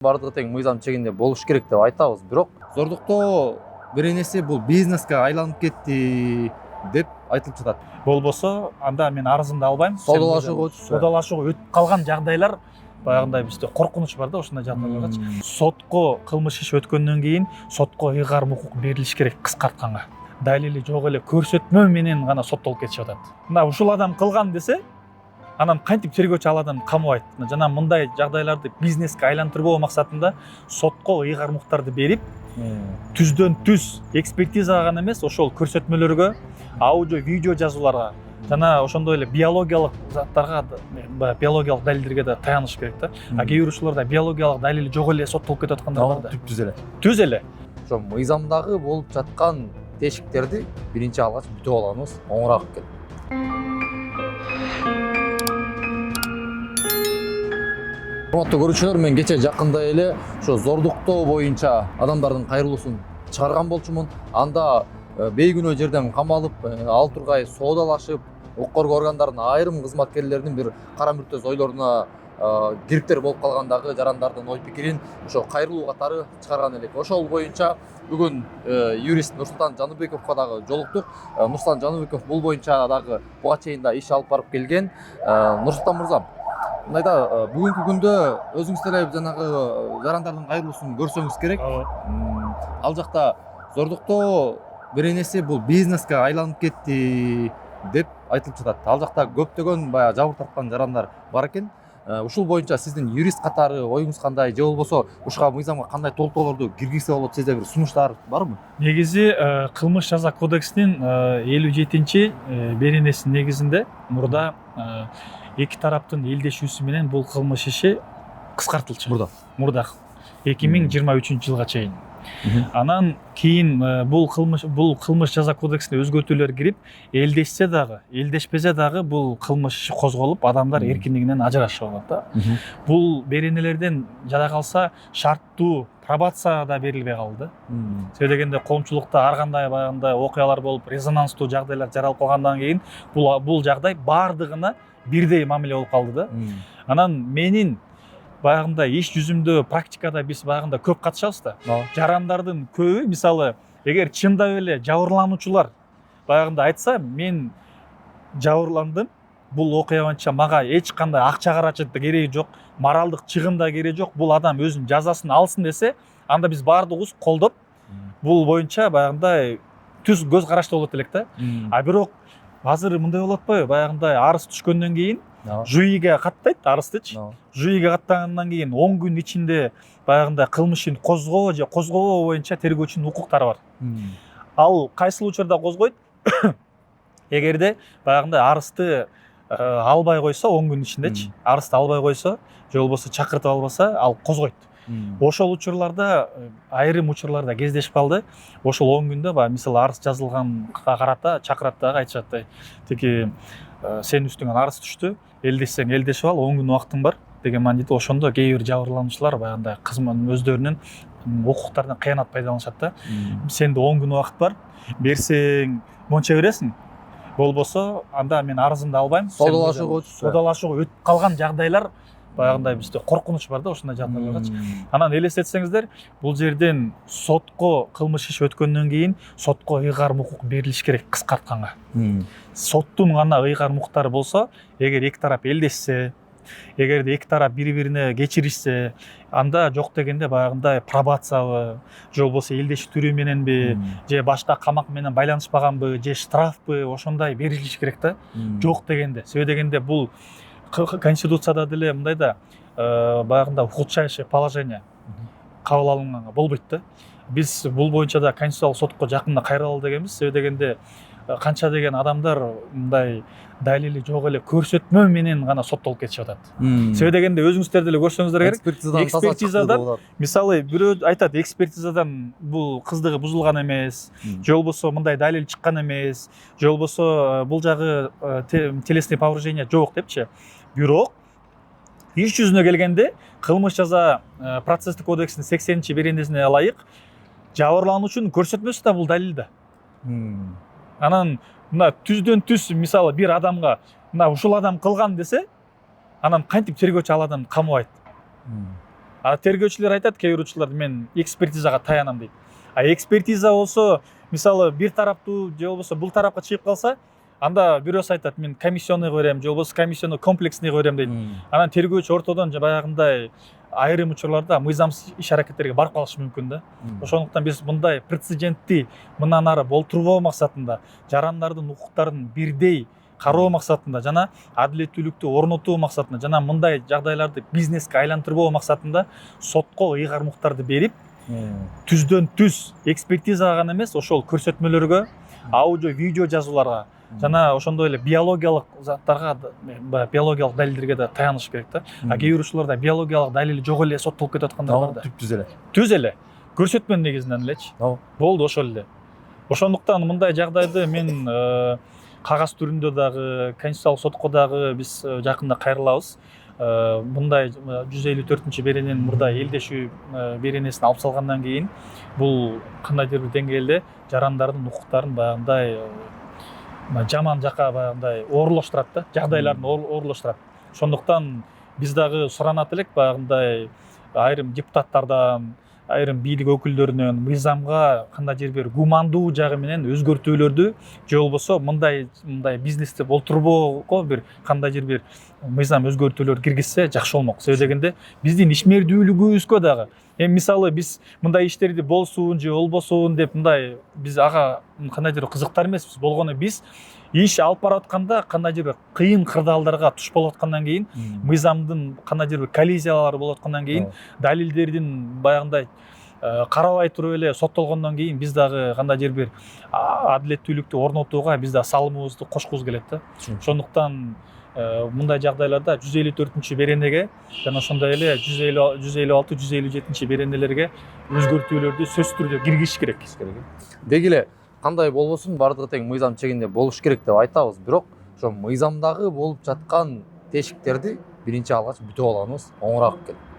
бардыгы тең мыйзам чегинде болуш керек деп айтабыз. Бирок зордуктоо бир нерсе бул бизнеске айланып кетти деп айтылып жатат. Болбосо анда мен арызымды албайм. Соодалашууга өтүп калган жагдайлар баягындай бизде коркунуч бар да ушундай жагдайларгачы. Сотко кылмыш иш өткөндөн кийин сотко ыйгарым укук берилиш керек кыскартканга. Далили жок эле көрсөтмө менен гана соттолуп кетишип атат. Мына ушул адам кылган десе, анан кантип тергөөчү ал адамды камабайт. Жана мындай жагдайларды бизнеске айлантырбоо максатында сотко ыйгарым укуктарды берип, түздөн түз экспертизага гана эмес, ошол көрсөтмөлөргө, аудио, видео жазууларга жана ошондой эле биологиялык заттарга, биологиялык далилдерге да таяныш керек да. А кээ бир учурларда биологиялык далили жок эле соттолуп кетип аткандар бар да. Түз эле. Ошо мыйзамдагы болуп жаткан тешиктерди биринчи алгач бүтүп алганыбыз оңураак экен. Урматтуу көрүүчүлөр, мен кече жакында эле ошо зордуктоо боюнча адамдардын кайрылуусун чыгарган болчумун. Анда бейкүнөө жерден камалып, ал тургай соодалашып, укук коргоо органдарынын айрым кызматкерлеринин бир кара мүртөз ойлоруна кириптер болуп калгандагы жарандардын ой пикирин ошо кайрылуу катары чыгарган элек. Ошол боюнча бүгүн юрист Нурсултан Жаныбековго дагы жолуктук. Нурсултан Жаныбеков бул боюнча дагы буга чейин да иш алып барып келген. Нурсултан мырза, мындайда бүгүнкү күндө өзүңүз деле жанагы жарандардын кайрылуусун көрсөңүз керек. Ал жакта зордуктоо бир нерсе бул бизнеске айланып кетти деп айтылып жатат. Ал жакта көптөгөн баягы жабыр тарткан жарандар бар экен. Ушул боюнча сиздин юрист катары оюңуз кандай, же болбосо ушуга мыйзамга кандай толуктоолорду киргизсе болот, сизде бир сунуштар барбы? Негизи кылмыш жаза кодексинин 57-чи беренесинин негизинде мурда эки тараптын элдешүүсү менен бул кылмыш иши кыскартылчу. Мурда 2023 жылга чейин. Анан кийин бул кылмыш жаза кодексине өзгөртүүлөр кирип, элдешсе дагы, элдешпесе дагы бул кылмыш иши козголуп, адамдар эркиндигинен ажырашып алат да. Бул беренелерден жада калса шарттуу пробация да берилбей калды. Себеби дегенде коомчулукта ар кандай баягындай окуялар болуп, резонанстуу жагдайлар жаралып калгандан кийин бул жагдай баардыгына бирдей мамиле болуп калды да. Анан менин баягындай иш жүзүмдө, практикада биз баягында көп катышабыз да. Жарандардын көбү, мисалы, эгер чындап эле жабырлануучулар баягында айтса, мен жабырландым, бул окуя боюнча мага эч кандай акча каражат да кереги жок, моралдык чыгым да кереги жок, бул адам өзүнүн жазасын алсын десе, анда биз баардыгыбыз колдоп, бул боюнча баягындай түз көз карашта болот элек да. А бирок азыр мындай болуп атпайбы, баягындай арыз түшкөндөн кийин жүйүгө каттайт арыздычы. Жүйүгө каттагандан кийин 10 күн ичинде баягындай кылмышын козгоо же козгобоо боюнча тергөөчүнүн укуктары бар. Ал кайсыл учурда козгойт? Эгерде баягындай арызды албай койсо 10 күн ичиндечи, арызды албай койсо, же болбосо чакыртып албаса, ал козгойт. Ошол учурларда, айрым учурларда кездешип калды. Ошол 10 күндө баягы мисалы арыз жазылганга карата чакырат дагы айтышат. Тиги сен үстүңөн арыз түштү, элдешсең элдешип ал, 10 күн убактың бар деген маанидо. Ошондо кээ бир жабырлануучулар баягындай өздөрүнүн укуктарынан кыянат пайдаланышат да. Сенде 10 күн убакыт бар, берсең монча бересиң, болбосо анда мен арызымды албайм. Соодалашууга өтүп калган жагдайлар баягындай бизде коркунуч бар да ушундай жагдайларгачы. Анан элестетсеңиздер, бул жерден сотко кылмыш иш өткөндөн кийин сотко ыйгарым укук берилиш керек кыскартканга. Соттун гана ыйгарым укуктары болсо, эгер эки тарап элдешсе, эгерде эки тарап бири-бирине кечиришсе, анда жок дегенде баягындай пробациябы, же болбосо элдешүү түрү мененби, же башка камак менен байланышпаганбы, же штрафпы, ошондой берилиш керек да. Жок дегенде. Себеби дегенде бул Конституцияда деле мындай да баягында худшайшее положение кабыл алынганга болбойт да. Биз бул боюнча да Конституциялык сотко жакында кайрылалы дегенбиз. Себеби дегенде канча деген адамдар мындай далили жок эле көрсөтмө менен гана соттолуп кетишип атат. Себеби дегенде өзүңүздөр деле көрсөңүздөр керек. Экспертизадан мисалы бирөө айтат, экспертизадан бул кыздыгы бузулган эмес, же болбосо мындай далил чыккан эмес, же болбосо бул жагы телесный повреждение жок депчи. Бирок иш жүзүнө келгенде кылмыш жаза процесстик кодексинин 80-чи беренесине ылайык жабырлануучунун көрсөтмөсү да бул далил да. Анан мына түздөн түз мисалы бир адамга мына ушул адам кылган десе, анан кантип тергөөчү ал адамды камабайт? Тергөөчүлөр айтат, кээ бир учурларда мен экспертизага таянам дейт. Экспертиза болсо мисалы бир тараптуу же болбосо бул тарапка чыгып калса, анда бирөөсү айтат мен комиссионный берем же болбосо комиссионный комплексный берем дейт. Анан тергөөчү ортодон баягындай айрым учурларда мыйзамсыз иш аракеттерге барып калышы мүмкүн да. Ошондуктан биз мындай прецедентти мындан ары болтурбоо максатында жарандардын укуктарын бирдей кароо максатында жана адилеттүүлүктү орнотуу максатында жана мындай жагдайларды бизнеске айлантырбоо максатында сотко ыйгармуктарды берип, түздөн түз экспертизага гана эмес, ошол көрсөтмөлөргө, аудио, видео жазууларга жана ошондой эле биологиялык заттарга, биологиялык далилдерге да таяныш керек да. Кээ бир учурларда биологиялык далили жок эле соттолуп кетип аткандар бар да. Түз эле. Түз эле. Көрсөтмөнүн негизинен элечи. Болду ошол эле. Ошондуктан мындай жагдайды мен кагаз түрүндө дагы, конституциялык сотко дагы биз жакында кайрылабыз. Мындай 154 берененин мурда элдешүү беренесин алып салгандан кийин бул кандайдыр бир деңгээлде жарандардын укуктарын баягындай жаман жака баягындай оорлоштурат да, жагдайларын оорлоштурат. Ошондуктан биз дагы суранат элек баягындай айрым депутаттардан, айрым бийлик өкүлдөрүнөн мыйзамга кандайдыр бир гумандуу жагы менен өзгөртүүлөрдү же болбосо мындай бизнести болтурбоого бир кандайдыр бир мыйзам өзгөртүүлөр киргизсе жакшы болмок. Себеби дегенде биздин ишмердүүлүгүбүзгө дагы эми мисалы биз мындай иштерди болсун же болбосун деп мындай биз ага кандайдыр кызыктар эмеспиз. Болгону биз иш алып баратканда кандайдыр бир кыйын кырдаалдарга туш болуп аткандан кийин, мыйзамдын кандайдыр бир коллизиялары болуп аткандан кийин, далилдердин баягындай карабай туруп эле соттолгондон кийин биз дагы кандайдыр бир адилеттүүлүктү орнотууга биз да салымыбызды кошкубуз келет да. Ошондуктан мындай жагдайларда 154 беренеге жана ошондой эле 156, 157 беренелерге өзгөртүүлөрдү сөзсүз түрдө киргизиш керек. Деги эле кандай болбосун баардыгы тең мыйзам чегинде болуш керек деп айтабыз. Бирок ошо мыйзамдагы болуп жаткан тешиктерди биринчи алгач бүтүп алганыбыз оңураак келет.